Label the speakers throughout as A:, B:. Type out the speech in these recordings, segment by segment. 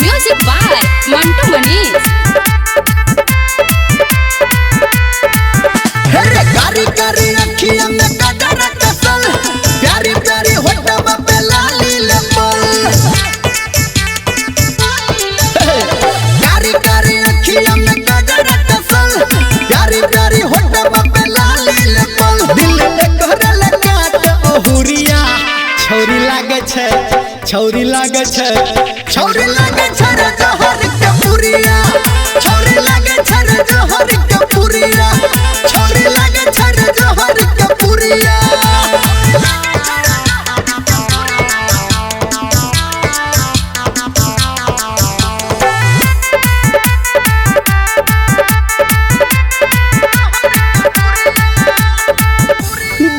A: Music by Mantu Manish.
B: कारी कारी अखियां में कजरा कसल प्यारी प्यारी होठवा पे लाली लपल कारी कारी अखियां में कजरा कसल प्यारी प्यारी होठवा पे लाली लपल दिल ले करल काट ओहुरिया छौरी लागे छे छौरी लागे छे छौरी लागे छे रे जहर के पुरिया छौरी लागे छे रे जहर के पुरिया छौरी लागे छे रे जहर के पुरिया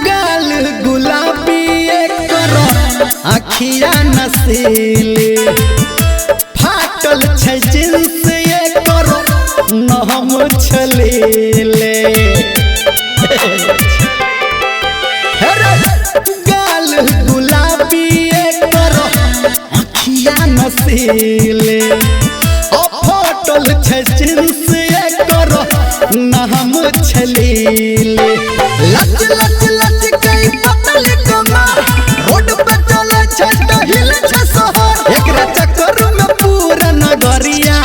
B: गाल गुलाबी करो अखिया नसीली फाटल छै जिन्स ये करो नहम छलेले गाल गुलाबी करो अखिया नसीली फाटल छै जिन्स ये करो नहम छलेले लच लच लच कई पतल कमर रोड पे चले छै त हिले छै शहर एकरा चक्कर में पूरा नगरिया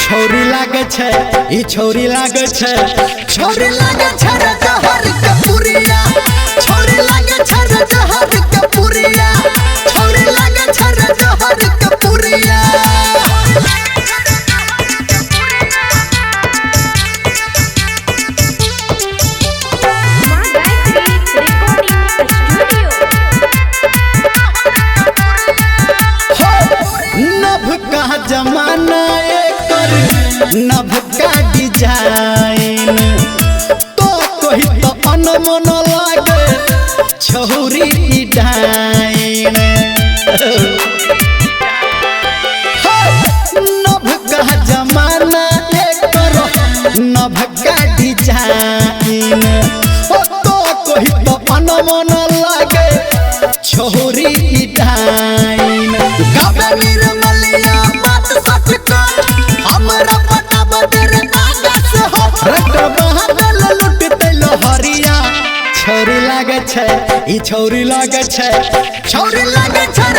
B: छौरी लागे छै ई छौरी लागे छै छौरी लागे छै रे जहर के पुरिया छौरी लागे छै रे जहर के पुरिया छौरी लागे छै रे जहर के पुरिया नभ का जमाना एकर नभ का डिजाइन तो कोई तो अनमन लागे छौरी डाइन नभ का जमाना एकर नभ का डिजाइन तो कोई तो अनमन लागे छौरी डाइन गावे निर्मलिया बात सच कर हमरा पता बदरे आकाश हो रट बहादल लुट तैल हरिया छौरी लागे छै ई छौरी लागे छै छौरी लागे छै